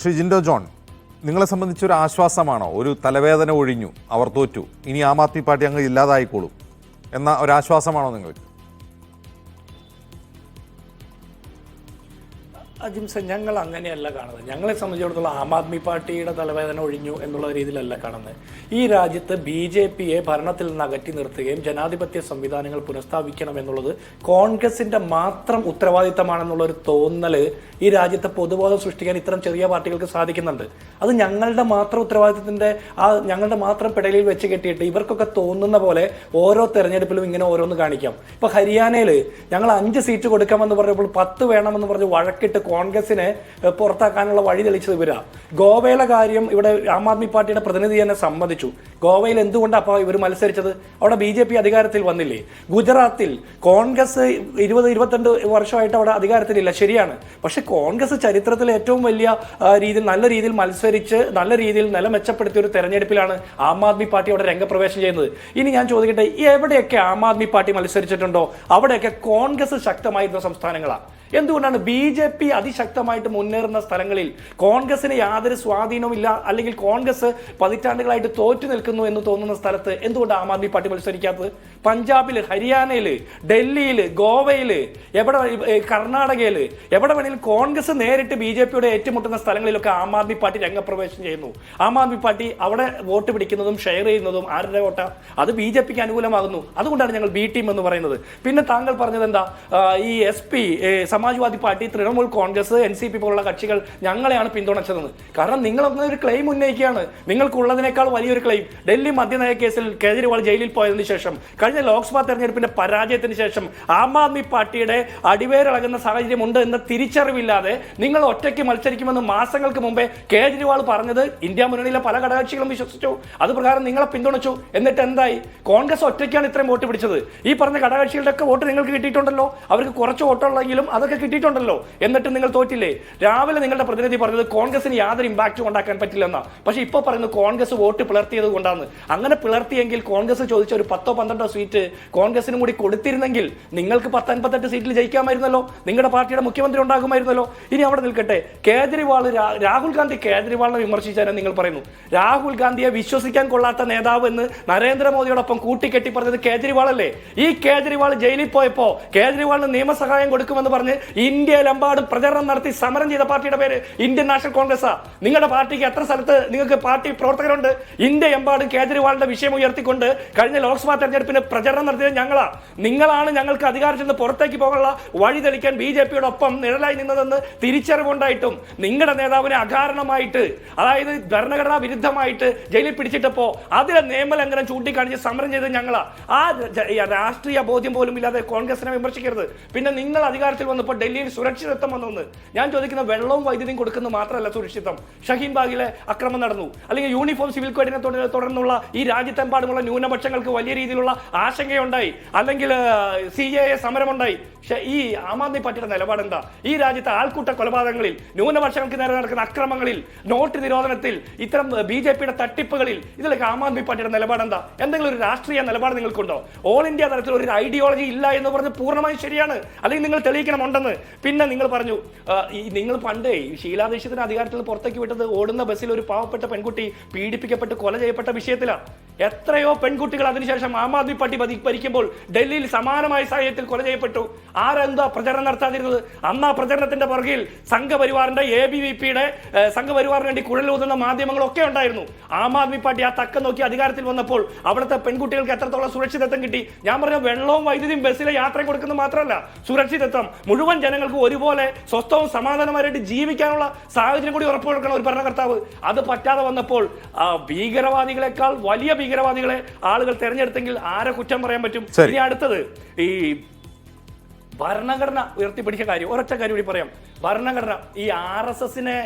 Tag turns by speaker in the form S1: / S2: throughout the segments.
S1: Shri Jinto John, നിങ്ങളെ സംബന്ധിച്ചൊരു ആശ്വാസമാണോ? ഒരു തലവേദന ഒഴിഞ്ഞു, അവർ തോറ്റു, ഇനി ആം ആദ്മി പാർട്ടി അങ്ങ് ഇല്ലാതായിക്കോളും എന്ന ഒരാശ്വാസമാണോ നിങ്ങൾക്ക്?
S2: അജിംസ, ഞങ്ങൾ അങ്ങനെയല്ല കാണുന്നത്. ഞങ്ങളെ സംബന്ധിച്ചിടത്തോളം ആം ആദ്മി പാർട്ടിയുടെ തലവേദന ഒഴിഞ്ഞു എന്നുള്ള രീതിയിലല്ല കാണുന്നത്. ഈ രാജ്യത്ത് BJPയെ ഭരണത്തിൽ നിന്ന് അകറ്റി നിർത്തുകയും ജനാധിപത്യ സംവിധാനങ്ങൾ പുനഃസ്ഥാപിക്കണം എന്നുള്ളത് കോൺഗ്രസിന്റെ മാത്രം ഉത്തരവാദിത്തമാണെന്നുള്ളൊരു തോന്നല് ഈ രാജ്യത്തെ പൊതുബോധം സൃഷ്ടിക്കാൻ ഇത്തരം ചെറിയ പാർട്ടികൾക്ക് സാധിക്കുന്നുണ്ട്. അത് ഞങ്ങളുടെ മാത്രം ഉത്തരവാദിത്തത്തിന്റെ ഞങ്ങളുടെ മാത്രം പെടലിൽ വെച്ച് കെട്ടിയിട്ട് ഇവർക്കൊക്കെ തോന്നുന്ന പോലെ ഓരോ തെരഞ്ഞെടുപ്പിലും ഇങ്ങനെ ഓരോന്ന് കാണിക്കാം. ഇപ്പൊ ഹരിയാനയിൽ ഞങ്ങൾ 5 സീറ്റ് കൊടുക്കാമെന്ന് പറഞ്ഞപ്പോൾ 10 വേണമെന്ന് പറഞ്ഞ് വഴക്കിട്ട് കോൺഗ്രസിനെ പുറത്താക്കാനുള്ള വഴി തെളിച്ചത് ഇവരാ. ഗോവയിലെ കാര്യം ഇവിടെ ആം ആദ്മി പാർട്ടിയുടെ പ്രതിനിധി തന്നെ സമ്മതിച്ചു. ഗോവയിൽ എന്തുകൊണ്ടാണ് അപ്പോൾ ഇവർ മത്സരിച്ചത്? അവിടെ BJP അധികാരത്തിൽ വന്നില്ലേ? ഗുജറാത്തിൽ കോൺഗ്രസ് 20-22 വർഷമായിട്ട് അവിടെ അധികാരത്തിലില്ല, ശരിയാണ്. പക്ഷെ കോൺഗ്രസ് ചരിത്രത്തിൽ ഏറ്റവും വലിയ രീതിയിൽ നല്ല രീതിയിൽ മത്സരിച്ച് നല്ല രീതിയിൽ നില മെച്ചപ്പെടുത്തിയ ഒരു തെരഞ്ഞെടുപ്പിലാണ് ആം ആദ്മി പാർട്ടി അവിടെ രംഗപ്രവേശം ചെയ്യുന്നത്. ഇനി ഞാൻ ചോദിക്കട്ടെ, എവിടെയൊക്കെ ആം ആദ്മി പാർട്ടി മത്സരിച്ചിട്ടുണ്ടോ അവിടെയൊക്കെ കോൺഗ്രസ് ശക്തമായിരുന്ന സംസ്ഥാനങ്ങളാണ്. എന്തുകൊണ്ടാണ് BJP അതിശക്തമായിട്ട് മുന്നേറുന്ന സ്ഥലങ്ങളിൽ കോൺഗ്രസിന് യാതൊരു സ്വാധീനവും ഇല്ല, അല്ലെങ്കിൽ കോൺഗ്രസ് പതിറ്റാണ്ടുകളായിട്ട് തോറ്റു നിൽക്കുന്നു എന്ന് തോന്നുന്ന സ്ഥലത്ത് എന്തുകൊണ്ട് ആം ആദ്മി പാർട്ടി മത്സരിക്കാത്തത്? പഞ്ചാബില്, ഹരിയാനയില്, ഡൽഹിയില്, ഗോവയില്, കർണാടകയില് എവിടെ വേണമെങ്കിലും കോൺഗ്രസ് നേരിട്ട് BJPയുടെ ഏറ്റുമുട്ടുന്ന സ്ഥലങ്ങളിലൊക്കെ ആം ആദ്മി പാർട്ടി രംഗപ്രവേശം ചെയ്യുന്നു. ആം ആദ്മി പാർട്ടി അവിടെ വോട്ട് പിടിക്കുന്നതും ഷെയർ ചെയ്യുന്നതും ആരുടെ വോട്ടാ? അത് BJPക്ക് അനുകൂലമാകുന്നു. അതുകൊണ്ടാണ് ഞങ്ങൾ B ടീം എന്ന് പറയുന്നത്. പിന്നെ താങ്കൾ പറഞ്ഞത് എന്താ? ഈ SP Samajwadi party, Trinamool Congress, NCP പോലുള്ള കക്ഷികൾ ഞങ്ങളെയാണ് പിന്തുണച്ചതെന്ന്. കാരണം നിങ്ങളൊന്നും ഒരു ക്ലെയിം ഉന്നയിക്കുകയാണ്. നിങ്ങൾക്കുള്ളതിനേക്കാൾ വലിയൊരു ക്ലെയിം. ഡൽഹി മദ്യനയ കേസിൽ കേജ്രിവാൾ ജയിലിൽ പോയതിനു ശേഷം, കഴിഞ്ഞ ലോക്സഭാ തെരഞ്ഞെടുപ്പിന്റെ പരാജയത്തിന് ശേഷം ആം ആദ്മി പാർട്ടിയുടെ അടിവേരിളകുന്ന സാഹചര്യമുണ്ട് എന്ന തിരിച്ചറിവില്ലാതെ നിങ്ങൾ ഒറ്റയ്ക്ക് മത്സരിക്കുമെന്ന് മാസങ്ങൾക്ക് മുമ്പേ കേജ്രിവാൾ പറഞ്ഞത് ഇന്ത്യ മുന്നണിയിലെ പല ഘടകകക്ഷികളും വിശ്വസിച്ചു. അത് പ്രകാരം നിങ്ങളെ പിന്തുണച്ചു. എന്നിട്ട് എന്തായി? കോൺഗ്രസ് ഒറ്റയ്ക്കാണ് ഇത്രയും വോട്ട് പിടിച്ചത്. ഈ പറഞ്ഞ ഘടകകക്ഷികളുടെ ഒക്കെ വോട്ട് നിങ്ങൾക്ക് കിട്ടിയിട്ടുണ്ടല്ലോ. അവർക്ക് കുറച്ച് വോട്ടുള്ളെങ്കിലും അതൊക്കെ കിട്ടിയിട്ടുണ്ടല്ലോ. എന്നിട്ട് നിങ്ങൾ തോറ്റില്ലേ? രാവിലെ നിങ്ങളുടെ പ്രതിനിധി പറഞ്ഞത് കോൺഗ്രസിന് യാതൊരു ഇമ്പാക്റ്റും ഉണ്ടാക്കാൻ പറ്റില്ലെന്നാ. പക്ഷെ ഇപ്പോൾ പറയുന്നത് കോൺഗ്രസ് വോട്ട് പിളർത്തിയത് കൊണ്ടാണ്. അങ്ങനെ പിളർത്തിയെങ്കിൽ കോൺഗ്രസ് ചോദിച്ച ഒരു 10-12 സീറ്റ് കോൺഗ്രസിനും കൂടി കൊടുത്തിരുന്നെങ്കിൽ നിങ്ങൾക്ക് 58 സീറ്റിൽ ജയിക്കാമായിരുന്നല്ലോ. നിങ്ങളുടെ പാർട്ടിയുടെ മുഖ്യമന്ത്രി ഉണ്ടാകുമായിരുന്നല്ലോ. ഇനി അവിടെ നിൽക്കട്ടെ, കേജ്രിവാൾ, രാഹുൽ ഗാന്ധി കേജ്രിവാളിനെ വിമർശിച്ചാലും നിങ്ങൾ പറയുന്നു രാഹുൽ ഗാന്ധിയെ വിശ്വസിക്കാൻ കൊള്ളാത്ത നേതാവ് എന്ന് നരേന്ദ്രമോദിയോടൊപ്പം കൂട്ടിക്കെട്ടി പറഞ്ഞത് കേജ്രിവാൾ അല്ലേ? ഈ കേജ്രിവാൾ ജയിലിൽ പോയപ്പോ കേജ്രിവാളിന് നിയമസഹായം കൊടുക്കുമെന്ന് പറഞ്ഞ് ഇന്ത്യയിലെമ്പാടും പ്രചരണം നടത്തി സമരം ചെയ്ത പാർട്ടിയുടെ പേര് ഇന്ത്യൻ നാഷണൽ കോൺഗ്രസ്. നിങ്ങളുടെ പാർട്ടിക്ക് എത്ര സ്ഥലത്ത് നിങ്ങൾക്ക് പാർട്ടി പ്രവർത്തകരുണ്ട്? ഇന്ത്യയെമ്പാടും കേജ്രിവാളിന്റെ വിഷയം ഉയർത്തിക്കൊണ്ട് കഴിഞ്ഞ ലോക്സഭാ തെരഞ്ഞെടുപ്പിന് പ്രചരണം നടത്തിയത് നിങ്ങളാണ് ഞങ്ങൾക്ക് അധികാരത്തിൽ നിന്ന് പുറത്തേക്ക് പോകാനുള്ള വഴി തെളിക്കാൻ BJPയുടെ ഒപ്പം നിഴലായി നിന്നതെന്ന് തിരിച്ചറിവുണ്ടായിട്ടും നിങ്ങളുടെ നേതാവിനെ അകാരണമായിട്ട്, അതായത് ഭരണഘടനാ വിരുദ്ധമായിട്ട് ജയിലിൽ പിടിച്ചിട്ടപ്പോ അതിലെ നിയമലംഘനം ചൂണ്ടിക്കാണിച്ച് സമരം ചെയ്തത് ഞങ്ങളാ. ആ രാഷ്ട്രീയ ബോധ്യം പോലും ഇല്ലാതെ കോൺഗ്രസിനെ വിമർശിക്കരുത്. പിന്നെ നിങ്ങൾ അധികാരത്തിൽ വന്നപ്പോൾ ഡൽഹിയിൽ സുരക്ഷിതത്വം വന്നു. ഞാൻ ചോദിക്കുന്ന വെള്ളവും വൈദ്യുതിയും കൊടുക്കുന്നത് മാത്രമല്ല സുരക്ഷിതം. ഷഹീൻ ബാഗിലെ അക്രമം നടന്നു, അല്ലെങ്കിൽ യൂണിഫോം സിവിൽ കോഡിനെ തുടർന്നുള്ള ഈ രാജ്യത്തെമ്പാടുമുള്ള ന്യൂനപക്ഷങ്ങൾക്ക് വലിയ രീതിയിലുള്ള ആശങ്കയുണ്ടായി, അല്ലെങ്കിൽ CAA സമരമുണ്ടായി. ഈ ആം ആദ്മി പാർട്ടിയുടെ നിലപാട് എന്താ? ഈ രാജ്യത്തെ ആൾക്കൂട്ട കൊലപാതകങ്ങളിൽ, ന്യൂനപക്ഷങ്ങൾക്ക് നേരെ നടക്കുന്ന അക്രമങ്ങളിൽ, നോട്ട് നിരോധനത്തിൽ, ഇത്തരം BJPയുടെ തട്ടിപ്പുകളിൽ, ഇതിലൊക്കെ ആം ആദ്മി പാർട്ടിയുടെ നിലപാട് എന്താ? എന്തെങ്കിലും ഒരു രാഷ്ട്രീയ നിലപാട് നിങ്ങൾക്കുണ്ടോ? ഓൾ ഇന്ത്യ തലത്തിൽ ഒരു ഐഡിയോളജി ഇല്ല എന്ന് പറഞ്ഞ് പൂർണ്ണമായും ശരിയാണ്, അല്ലെങ്കിൽ നിങ്ങൾ തെളിയിക്കണമുണ്ടെന്ന്. പിന്നെ നിങ്ങൾ പറഞ്ഞു, നിങ്ങൾ പണ്ടേ ഷീലാ ദീക്ഷിതിന്റെ അധികാരത്തിൽ പുറത്തേക്ക് വിട്ടത് ഓടുന്ന ബസ്സിൽ ഒരു പാവപ്പെട്ട പെൺകുട്ടി പീഡിപ്പിക്കപ്പെട്ട് കൊല ചെയ്യപ്പെട്ട വിഷയത്തിലാണ്. എത്രയോ പെൺകുട്ടികൾ അതിനുശേഷം ആം ആദ്മി പാർട്ടി ഭരിക്കുമ്പോൾ ഡൽഹിയിൽ സമാനമായ സാഹചര്യത്തിൽ കൊല ചെയ്യപ്പെട്ടു. ആരെന്താ പ്രചരണം നടത്താതിരുന്നത്? അന്ന് ആ പ്രചരണത്തിന്റെ പുറകിൽ സംഘപരിവാറിന്റെ ABVPയുടെ സംഘപരിവാറിന് വേണ്ടി കുഴലൂതുന്ന മാധ്യമങ്ങളൊക്കെ ഉണ്ടായിരുന്നു. ആം ആദ്മി പാർട്ടി ആ തക്കം നോക്കി അധികാരത്തിൽ വന്നപ്പോൾ അവിടുത്തെ പെൺകുട്ടികൾക്ക് എത്രത്തോളം സുരക്ഷിതത്വം കിട്ടി? ഞാൻ പറഞ്ഞ വെള്ളവും വൈദ്യുതിയും ബസ്സിലെ യാത്രയും കൊടുക്കുന്നത് മാത്രമല്ല, സുരക്ഷിതത്വം മുഴുവൻ ജനങ്ങൾക്ക് ഒരുപോലെ സ്വസ്ഥവും സമാധാനമായിട്ട് ജീവിക്കാനുള്ള സാഹചര്യം കൂടി ഉറപ്പുവരുത്തണം ഒരു ഭരണകർത്താവ്. അത് പറ്റാതെ വന്നപ്പോൾ ഭീകരവാദികളെക്കാൾ വലിയ ഭീകരവാദികളെ ആളുകൾ തെരഞ്ഞെടുത്തെങ്കിൽ ആരെ കുറ്റം പറയാൻ പറ്റും? ഇനി അടുത്തത്, ഈ ഭരണഘടന ഉയർത്തിപ്പിടിച്ച കാര്യം, ഒരൊറ്റ കാര്യം കൂടി പറയാം. ഭരണഘടന, ഈ RSSനെ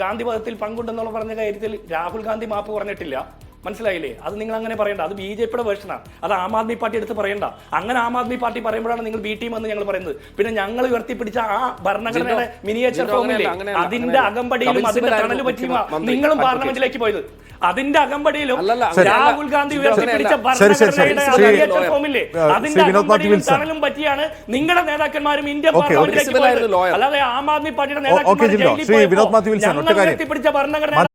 S2: ഗാന്ധിവധത്തിൽ പങ്കുണ്ടെന്നുള്ള പറഞ്ഞ കാര്യത്തിൽ രാഹുൽ ഗാന്ധി മാപ്പ് പറഞ്ഞിട്ടില്ല. മനസ്സിലായില്ലേ? അത് നിങ്ങൾ അങ്ങനെ പറയണ്ട. അത് BJP-യുടെ വേർഷനാണ്. അത് ആം ആദ്മി പാർട്ടി എടുത്ത് പറയണ്ട. അങ്ങനെ ആം ആദ്മി പാർട്ടി പറയുമ്പോഴാണ് നിങ്ങൾ ബി ടീം എന്ന് ഞങ്ങൾ പറയുന്നത്. പിന്നെ ഞങ്ങൾ ഉയർത്തിപ്പിടിച്ച ആ ഭരണഘടനയുടെ മിനിയേച്ചർ ഫോമില്ലേ, അതിന്റെ അകമ്പടിയിലും അതിന്റെ തണല് പറ്റിയുമാ നിങ്ങളും പാർലമെന്റിലേക്ക് പോയത്. അതിന്റെ അകമ്പടിയിലും രാഹുൽ ഗാന്ധി ഉയർത്തിപ്പിടിച്ച ഭരണഘടനയുടെ മിനിയേച്ചർ ഫോമില്ലേ, അതിന്റെ അകമ്പടിയിലും തണലും പറ്റിയാണ് നിങ്ങളുടെ നേതാക്കന്മാരും ഇന്ത്യൻ പാർലമെന്റിലേക്ക് പോയത്. അല്ലാതെ ആം ആദ്മി പാർട്ടിയുടെ നേതാക്കന്മാർ ജയിലിൽ പോയപ്പോൾ ഞങ്ങൾ ഉയർത്തിപ്പിടിച്ച ഭരണഘടനയുടെ